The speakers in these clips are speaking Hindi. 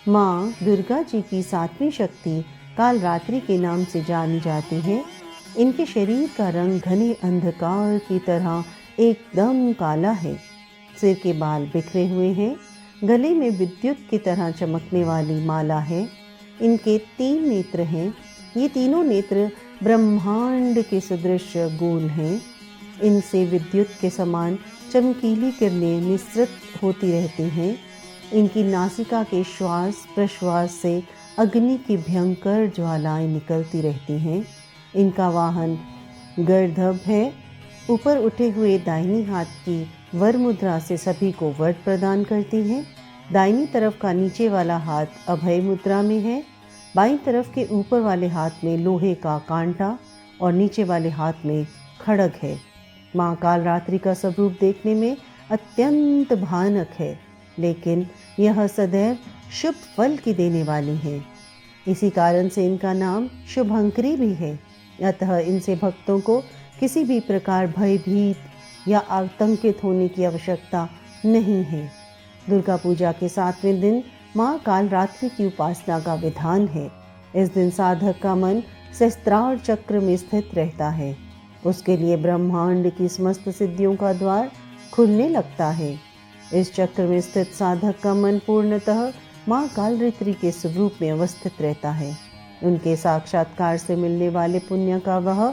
माँ दुर्गा जी की सातवीं शक्ति कालरात्रि के नाम से जानी जाती है। इनके शरीर का रंग घने अंधकार की तरह एकदम काला है। सिर के बाल बिखरे हुए हैं। गले में विद्युत की तरह चमकने वाली माला है। इनके 3 नेत्र हैं। ये तीनों नेत्र ब्रह्मांड के सदृश गोल हैं। इनसे विद्युत के समान चमकीली किरणें निस्सृत होती रहती हैं। इनकी नासिका के श्वास प्रश्वास से अग्नि की भयंकर ज्वालाएं निकलती रहती हैं। इनका वाहन गर्दभ है। ऊपर उठे हुए दाहिनी हाथ की वर मुद्रा से सभी को वर प्रदान करती है। दाहिनी तरफ का नीचे वाला हाथ अभय मुद्रा में है। बाईं तरफ के ऊपर वाले हाथ में लोहे का कांटा और नीचे वाले हाथ में खड्ग है। माँ कालरात्रि का स्वरूप देखने में अत्यंत भयानक है, लेकिन यह सदैव शुभ फल की देने वाली है। इसी कारण से इनका नाम शुभंकरी भी है। अतः इनसे भक्तों को किसी भी प्रकार भयभीत या आतंकित होने की आवश्यकता नहीं है। दुर्गा पूजा के 7वें दिन माँ कालरात्रि की उपासना का विधान है। इस दिन साधक का मन सहस्त्रार चक्र में स्थित रहता है। उसके लिए ब्रह्मांड की समस्त सिद्धियों का द्वार खुलने लगता है। इस चक्र में स्थित साधक का मन पूर्णतः माँ कालरात्रि के स्वरूप में अवस्थित रहता है। उनके साक्षात्कार से मिलने वाले पुण्य का वह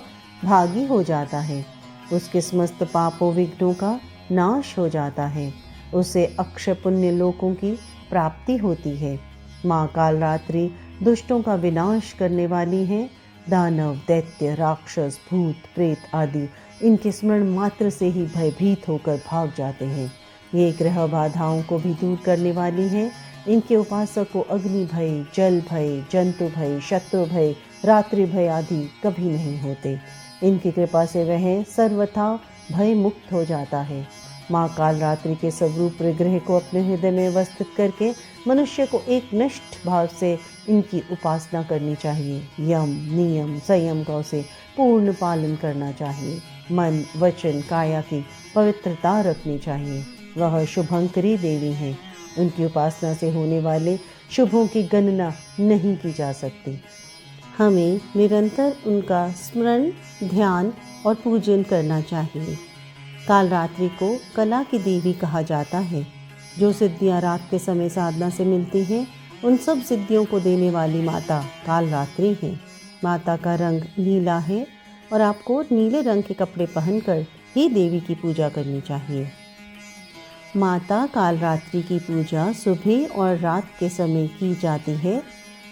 भागी हो जाता है। उसके समस्त पापों विघ्नों का नाश हो जाता है। उसे अक्षय पुण्य लोकों की प्राप्ति होती है। माँ कालरात्रि दुष्टों का विनाश करने वाली है। दानव दैत्य राक्षस भूत प्रेत आदि इनके स्मरण मात्र से ही भयभीत होकर भाग जाते हैं। ये ग्रह बाधाओं को भी दूर करने वाली है। इनके उपासक को अग्नि भय जल भय जंतु भय शत्रु भय रात्रि भय आदि कभी नहीं होते। इनकी कृपा से वह सर्वथा भय मुक्त हो जाता है। माँ कालरात्रि के स्वरूप विग्रह को अपने हृदय में अवस्थित करके मनुष्य को एक निष्ठ भाव से इनकी उपासना करनी चाहिए। यम नियम संयम का उसे पूर्ण पालन करना चाहिए। मन वचन काया की पवित्रता रखनी चाहिए। वह शुभंकरी देवी हैं। उनकी उपासना से होने वाले शुभों की गणना नहीं की जा सकती। हमें निरंतर उनका स्मरण ध्यान और पूजन करना चाहिए। कालरात्रि को कला की देवी कहा जाता है। जो सिद्धियां रात के समय साधना से मिलती हैं, उन सब सिद्धियों को देने वाली माता कालरात्रि है। माता का रंग नीला है और आपको नीले रंग के कपड़े पहनकर ही देवी की पूजा करनी चाहिए। माता कालरात्रि की पूजा सुबह और रात के समय की जाती है।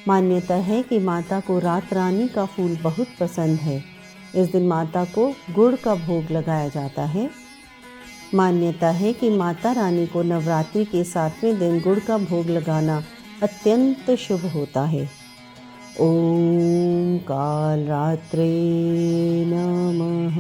मान्यता है कि माता को रात रानी का फूल बहुत पसंद है। इस दिन माता को गुड़ का भोग लगाया जाता है। मान्यता है कि माता रानी को नवरात्रि के 7वें दिन गुड़ का भोग लगाना अत्यंत शुभ होता है। ओम कालरात्रे नमः।